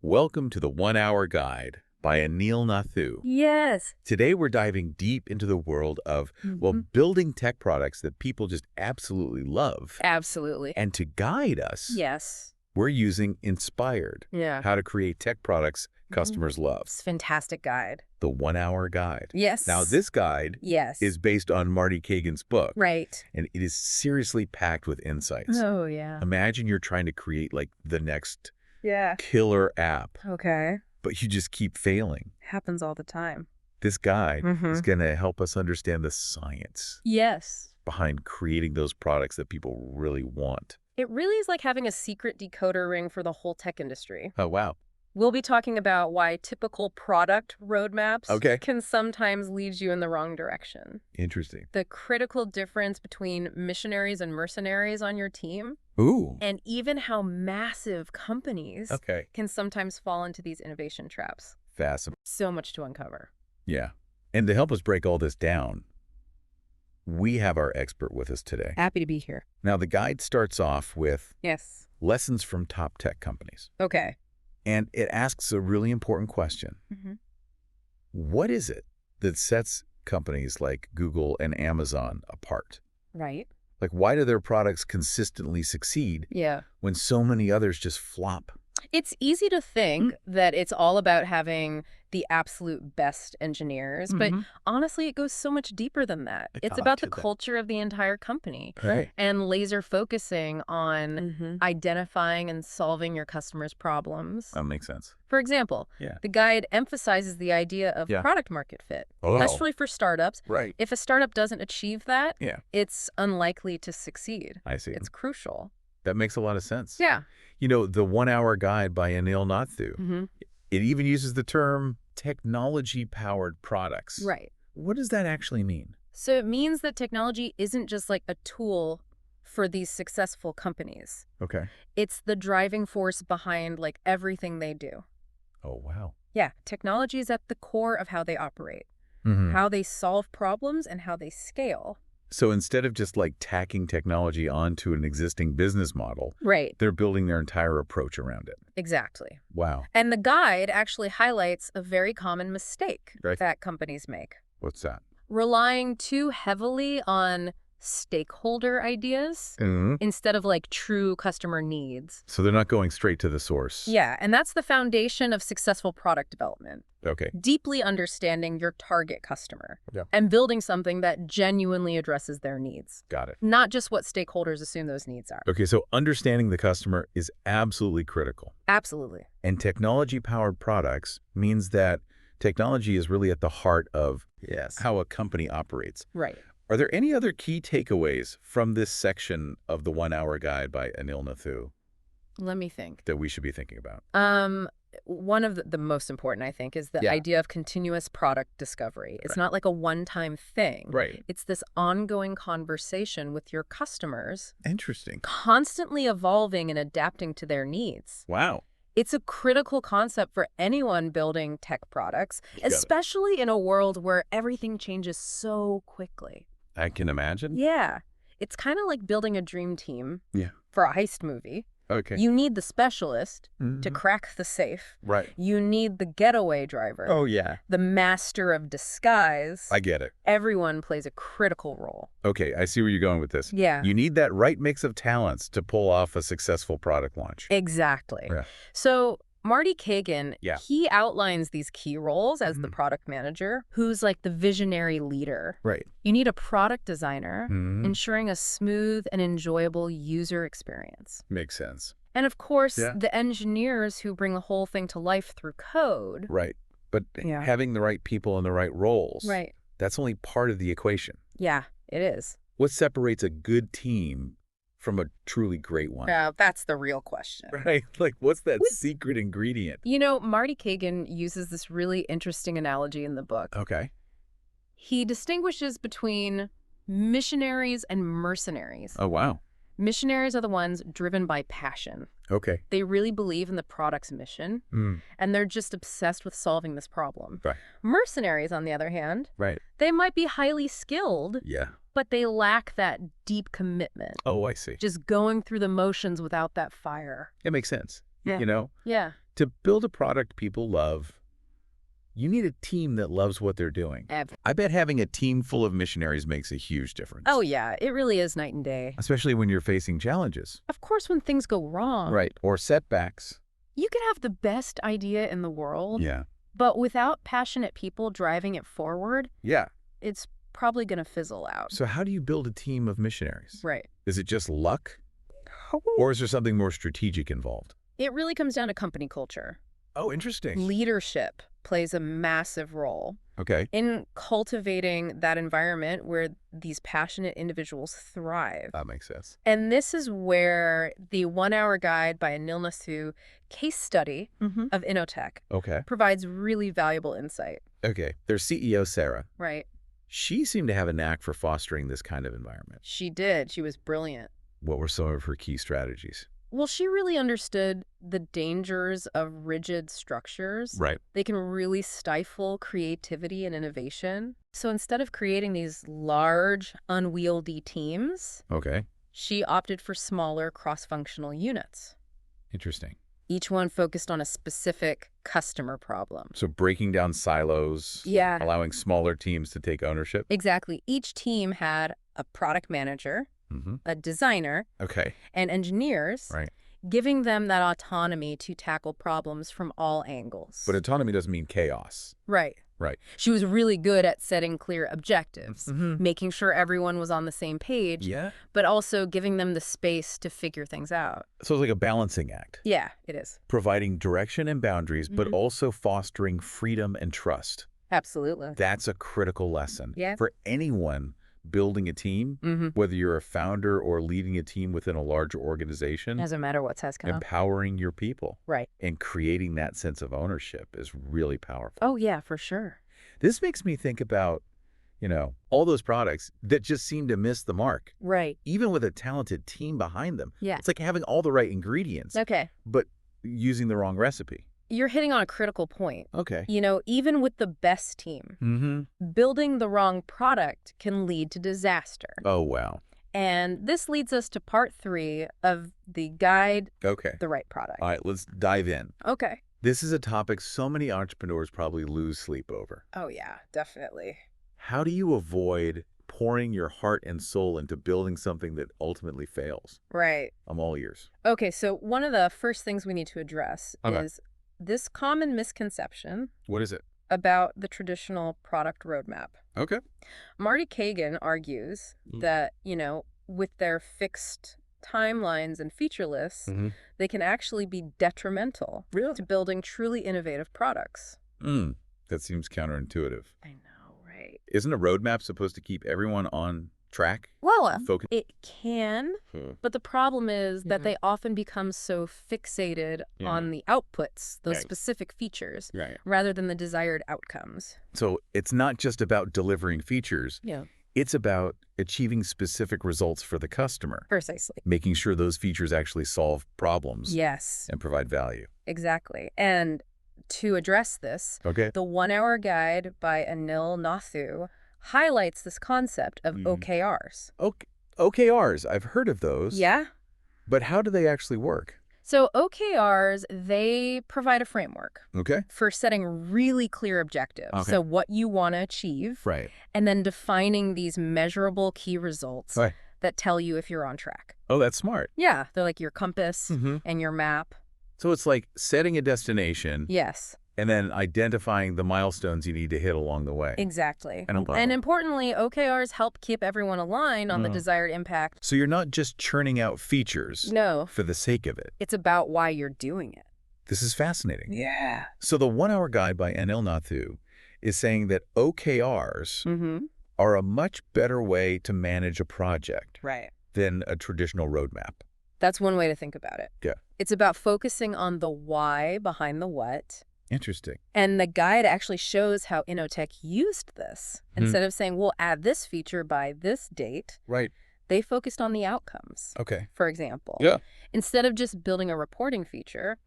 Welcome to the 1 Hour Guide by Anil Nathu. Yes. Today we're diving deep into the world of, building tech products that people just absolutely love. Absolutely. And to guide us, Yes. we're using Inspired, Yeah. how to create tech products customers love. It's a fantastic guide. The 1 Hour Guide. Yes. Now this guide Yes. is based on Marty Cagan's book. Right. And it is seriously packed with insights. Oh, yeah. Imagine you're trying to create like the next Yeah. killer app, Okay. but you just keep failing. Happens all the time. This guide is Mhm. going to help us understand the science Yes. behind creating those products that people really want. It really is like having a secret decoder ring for the whole tech industry. Oh, wow. We'll be talking about why typical product roadmaps Okay. can sometimes lead you in the wrong direction. Interesting. The critical difference between missionaries and mercenaries on your team, Ooh. and even how massive companies Okay. can sometimes fall into these innovation traps. Fascinating. So much to uncover. Yeah. And to help us break all this down, we have our expert with us today. Happy to be here. Now, the guide starts off with Yes. lessons from top tech companies. Okay. And it asks a really important question. Mm-hmm. What is it that sets companies like Google and Amazon apart? Right. Like, why do their products consistently succeed Yeah. when so many others just flop? It's easy to think that it's all about having the absolute best engineers, but honestly, it goes so much deeper than that. It's about the culture of the entire company Right. and laser focusing on identifying and solving your customers' problems. That makes sense. For example, Yeah. the guide emphasizes the idea of product market fit, especially for startups. Right. If a startup doesn't achieve that, Yeah. it's unlikely to succeed. I see. It's crucial. That makes a lot of sense. Yeah. You know, the 1 Hour Guide by Anil Nathu, it even uses the term technology-powered products. Right. What does that actually mean? So it means that technology isn't just like a tool for these successful companies. Okay. It's the driving force behind like everything they do. Oh, wow. Yeah, technology is at the core of how they operate, how they solve problems, and how they scale. So instead of just like tacking technology onto an existing business model, Right. they're building their entire approach around it. Exactly. Wow. And the guide actually highlights a very common mistake that companies make. What's that? Relying too heavily on stakeholder ideas instead of like true customer needs. So they're not going straight to the source. Yeah, and that's the foundation of successful product development. Okay. Deeply understanding your target customer Yeah. and building something that genuinely addresses their needs, Got it. not just what stakeholders assume those needs are. Okay, so understanding the customer is absolutely critical. Absolutely. And technology-powered products means that technology is really at the heart of how a company operates. Right. Are there any other key takeaways from this section of the 1 Hour Guide by Anil Nathu Let me think. that we should be thinking about? One of the most important, I think, is the idea of continuous product discovery. It's not like a one-time thing. Right. It's this ongoing conversation with your customers, Interesting. constantly evolving and adapting to their needs. Wow. It's a critical concept for anyone building tech products, especially in a world where everything changes so quickly. I can imagine. Yeah. It's kind of like building a dream team Yeah. for a heist movie. Okay. You need the specialist to crack the safe. Right. You need the getaway driver. Oh, yeah. The master of disguise. I get it. Everyone plays a critical role. Okay, I see where you're going with this. Yeah. You need that right mix of talents to pull off a successful product launch. Exactly. Yeah. So Marty Cagan, Yeah. he outlines these key roles as the product manager, who's like the visionary leader. Right. You need a product designer, ensuring a smooth and enjoyable user experience. Makes sense. And of course, the engineers who bring the whole thing to life through code. Right. But having the right people in the right roles, Right. that's only part of the equation. Yeah, it is. What separates a good team from a truly great one? That's the real question. Right? Like, what's that secret ingredient? You know, Marty Cagan uses this really interesting analogy in the book. Okay. He distinguishes between missionaries and mercenaries. Oh, wow. Missionaries are the ones driven by passion. Okay. They really believe in the product's mission, and they're just obsessed with solving this problem. Right. Mercenaries, on the other hand, they might be highly skilled, Yeah. but they lack that deep commitment. Oh, I see. Just going through the motions without that fire. It makes sense. Yeah. You know? Yeah. To build a product people love, you need a team that loves what they're doing. I bet having a team full of missionaries makes a huge difference. Oh, yeah. It really is night and day. Especially when you're facing challenges. Of course, when things go wrong. Right. Or setbacks. You could have the best idea in the world. Yeah. But without passionate people driving it forward, Yeah. it's probably going to fizzle out. So how do you build a team of missionaries? Right. Is it just luck? Or is there something more strategic involved? It really comes down to company culture. Oh, interesting. Leadership plays a massive role Okay. in cultivating that environment where these passionate individuals thrive. That makes sense. And this is where the 1 Hour Guide by Anil Nathu case study of Innotech Okay. provides really valuable insight. Okay. Their CEO, Sarah, Right. she seemed to have a knack for fostering this kind of environment. She did. She was brilliant. What were some of her key strategies? Well, she really understood the dangers of rigid structures. Right. They can really stifle creativity and innovation. So instead of creating these large, unwieldy teams, Okay. she opted for smaller cross-functional units. Interesting. Each one focused on a specific customer problem. So breaking down silos, Yeah. allowing smaller teams to take ownership. Exactly. Each team had a product manager, a designer, Okay. and engineers, Right. giving them that autonomy to tackle problems from all angles. But autonomy doesn't mean chaos. Right. Right. She was really good at setting clear objectives, making sure everyone was on the same page, Yeah. but also giving them the space to figure things out. So it's like a balancing act. Yeah, it is. Providing direction and boundaries, but also fostering freedom and trust. Absolutely. That's a critical lesson. Yeah. For anyone building a team, whether you're a founder or leading a team within a larger organization, Doesn't matter what size come. empowering your people Right. and creating that sense of ownership is really powerful. Oh, yeah, for sure. This makes me think about, all those products that just seem to miss the mark, Right. even with a talented team behind them. Yeah. It's like having all the right ingredients, Okay. but using the wrong recipe. You're hitting on a critical point. Okay. Even with the best team, building the wrong product can lead to disaster. Oh, wow. And this leads us to part 3 of the guide, Okay. The Right Product. All right, let's dive in. Okay. This is a topic so many entrepreneurs probably lose sleep over. Oh, yeah, definitely. How do you avoid pouring your heart and soul into building something that ultimately fails? Right. I'm all ears. Okay, so one of the first things we need to address is this common misconception What is it? about the traditional product roadmap. Okay. Marty Cagan argues that, with their fixed timelines and feature lists, they can actually be detrimental to building truly innovative products. That seems counterintuitive. I know, right? Isn't a roadmap supposed to keep everyone on track? Well, Focus. it can, but the problem is that they often become so fixated on the outputs, those specific features, rather than the desired outcomes. So it's not just about delivering features. Yeah. It's about achieving specific results for the customer. Precisely. Making sure those features actually solve problems. Yes. And provide value. Exactly. And to address this, the 1 Hour Guide by Anil Nathu highlights this concept of OKRs. OKRs, I've heard of those. Yeah. But how do they actually work? So OKRs, they provide a framework for setting really clear objectives. So what you want to achieve. Right. And then defining these measurable key results that tell you if you're on track. Oh, that's smart. Yeah. They're like your compass and your map. So it's like setting a destination. Yes. And then identifying the milestones you need to hit along the way. Exactly. And importantly, OKRs help keep everyone aligned on the desired impact. So you're not just churning out features for the sake of it. It's about why you're doing it. This is fascinating. Yeah. So the 1 Hour Guide by Anil Nathu is saying that OKRs are a much better way to manage a project than a traditional roadmap. That's one way to think about it. Yeah. It's about focusing on the why behind the what. Interesting. And the guide actually shows how Innotech used this. Instead of saying, we'll add this feature by this date, they focused on the outcomes. Okay. For example, instead of just building a reporting feature,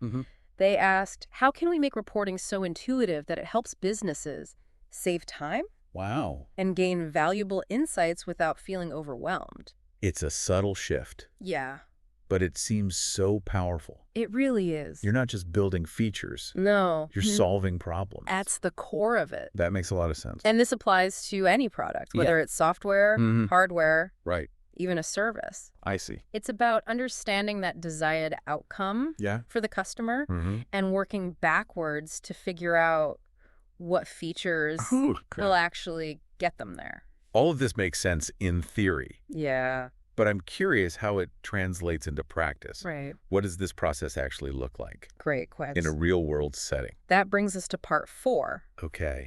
they asked, how can we make reporting so intuitive that it helps businesses save time and gain valuable insights without feeling overwhelmed? It's a subtle shift. Yeah. But it seems so powerful. It really is. You're not just building features. No. You're solving problems. That's the core of it. That makes a lot of sense. And this applies to any product, whether it's software, hardware, right, even a service. I see. It's about understanding that desired outcome for the customer and working backwards to figure out what features will actually get them there. All of this makes sense in theory. Yeah. But I'm curious how it translates into practice. Right. What does this process actually look like? Great question. In a real-world setting? That brings us to part 4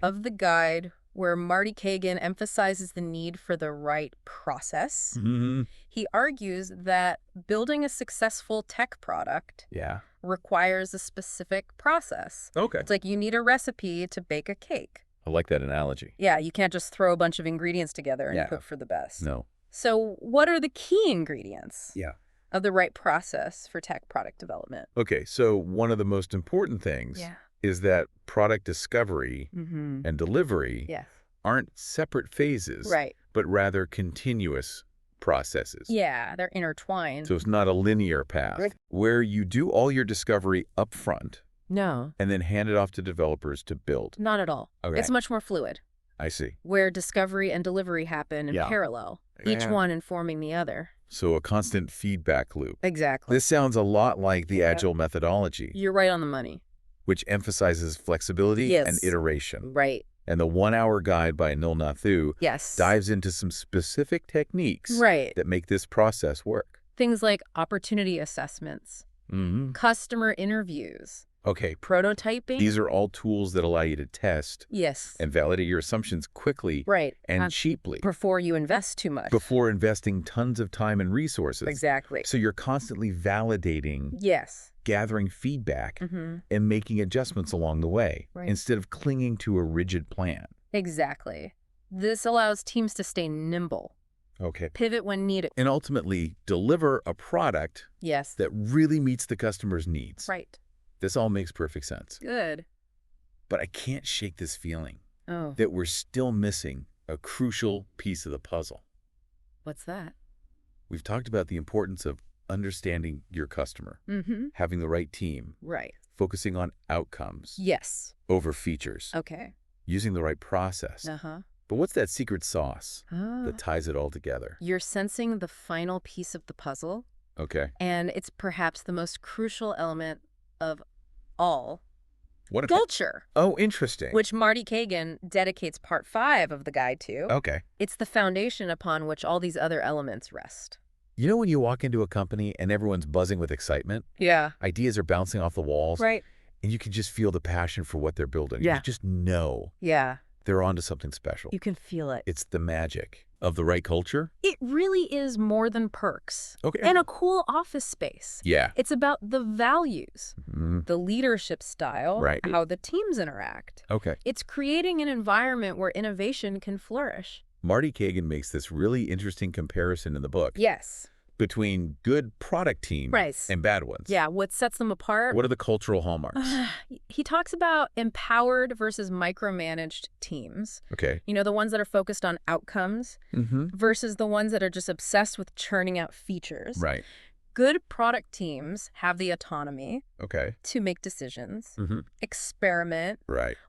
of the guide, where Marty Cagan emphasizes the need for the right process. He argues that building a successful tech product requires a specific process. It's like you need a recipe to bake a cake. I like that analogy. Yeah, you can't just throw a bunch of ingredients together and hope for the best. No. So what are the key ingredients of the right process for tech product development? Okay, so one of the most important things is that product discovery and delivery aren't separate phases, but rather continuous processes. Yeah, they're intertwined. So it's not a linear path where you do all your discovery up front No. and then hand it off to developers to build. Not at all. Okay. It's much more fluid, I see. where discovery and delivery happen in parallel, each one informing the other. So a constant feedback loop. Exactly. This sounds a lot like the Agile methodology, You're right on the money. which emphasizes flexibility and iteration. Right. And the 1-hour guide by Anil Nathu dives into some specific techniques that make this process work. Things like opportunity assessments, customer interviews, prototyping. These are all tools that allow you to test and validate your assumptions quickly and cheaply. Before you invest too much. Before investing tons of time and resources. Exactly. So you're constantly validating, gathering feedback, and making adjustments along the way, instead of clinging to a rigid plan. Exactly. This allows teams to stay nimble. Pivot when needed. And ultimately deliver a product that really meets the customer's needs. Right. This all makes perfect sense. Good. But I can't shake this feeling that we're still missing a crucial piece of the puzzle. What's that? We've talked about the importance of understanding your customer, having the right team, focusing on outcomes over features, using the right process. But what's that secret sauce that ties it all together? You're sensing the final piece of the puzzle. And it's perhaps the most crucial element of all. What culture. Oh, interesting. Which Marty Cagan dedicates part 5 of the guide to. It's the foundation upon which all these other elements rest. You know when you walk into a company and everyone's buzzing with excitement? Ideas are bouncing off the walls. And you can just feel the passion for what they're building. You just know they're onto something special. You can feel it. It's the magic of the right culture. It really is more than perks and a cool office space. It's about the values, the leadership style, how the teams interact. It's creating an environment where innovation can flourish. Marty Cagan makes this really interesting comparison in the book. Between good product teams and bad ones. What sets them apart? What are the cultural hallmarks? He talks about empowered versus micromanaged teams. You know, the ones that are focused on outcomes versus the ones that are just obsessed with churning out features. Good product teams have the autonomy to make decisions, experiment,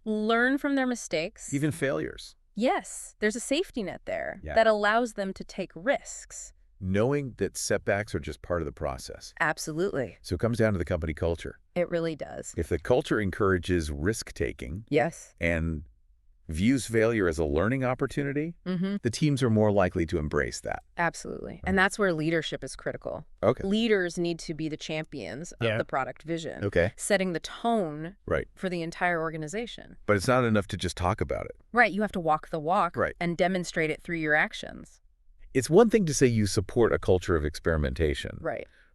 learn from their mistakes. Even failures. Yes, there's a safety net there that allows them to take risks. Knowing that setbacks are just part of the process. Absolutely. So it comes down to the company culture. It really does. If the culture encourages risk-taking and views failure as a learning opportunity, the teams are more likely to embrace that. Absolutely. And that's where leadership is critical. Leaders need to be the champions of the product vision, setting the tone for the entire organization. But it's not enough to just talk about it. You have to walk the walk and demonstrate it through your actions. It's one thing to say you support a culture of experimentation.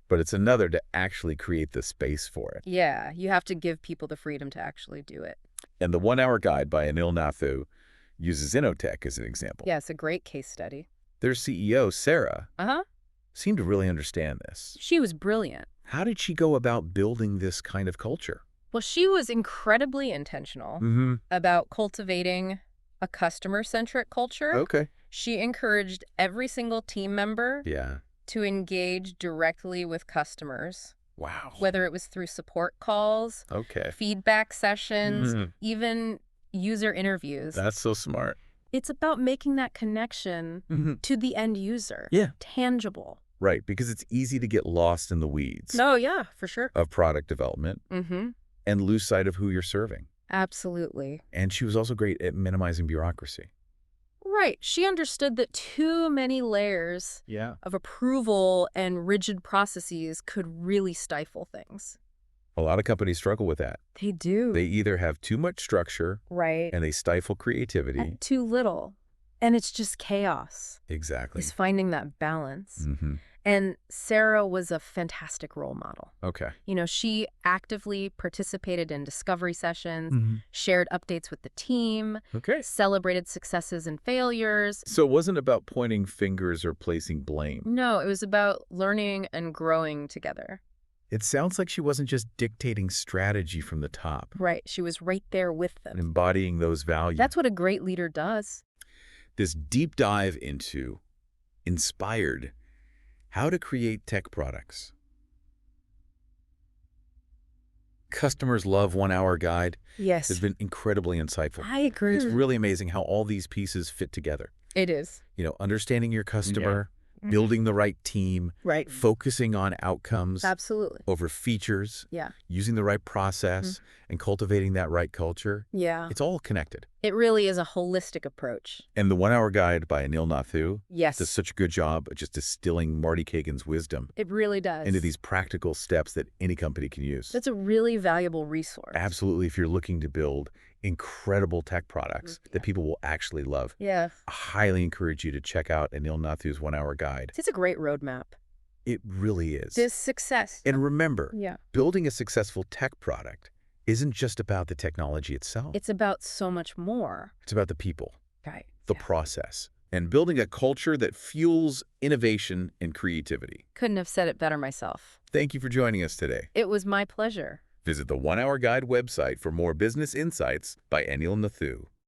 But it's another to actually create the space for it. You have to give people the freedom to actually do it. And the 1-hour guide by Anil Nathu uses Innotech as an example. It's a great case study. Their CEO, Sarah, seemed to really understand this. She was brilliant. How did she go about building this kind of culture? Well, she was incredibly intentional about cultivating a customer-centric culture. She encouraged every single team member to engage directly with customers. Wow. Whether it was through support calls, feedback sessions, even user interviews. That's so smart. It's about making that connection to the end user. Tangible. Right, because it's easy to get lost in the weeds. Oh, yeah, for sure. Of product development and lose sight of who you're serving. Absolutely. And she was also great at minimizing bureaucracy. Right. She understood that too many layers of approval and rigid processes could really stifle things. A lot of companies struggle with that. They do. They either have too much structure and they stifle creativity. And too little. And it's just chaos. Exactly. It's finding that balance. And Sarah was a fantastic role model. You know, she actively participated in discovery sessions, shared updates with the team, celebrated successes and failures. So it wasn't about pointing fingers or placing blame. No, it was about learning and growing together. It sounds like she wasn't just dictating strategy from the top. Right. She was right there with them. Embodying those values. That's what a great leader does. This deep dive into Inspired, how to create tech products. Customers love 1 Hour Guide. Yes. It's been incredibly insightful. I agree. It's really amazing how all these pieces fit together. It is. You know, understanding your customer, building the right team, focusing on outcomes over features, using the right process, and cultivating that right culture. It's all connected. It really is a holistic approach. And the 1 Hour Guide by Anil Nathu does such a good job of just distilling Marty Cagan's wisdom. It really does. Into these practical steps that any company can use. That's a really valuable resource. Absolutely, if you're looking to build incredible tech products that people will actually love. I highly encourage you to check out Anil Nathu's 1 Hour Guide. It's a great roadmap. It really is. This success. And remember, building a successful tech product isn't just about the technology itself. It's about so much more. It's about the people, the process, and building a culture that fuels innovation and creativity. Couldn't have said it better myself. Thank you for joining us today. It was my pleasure. Visit the 1 Hour Guide website for more business insights by Anil Nathu.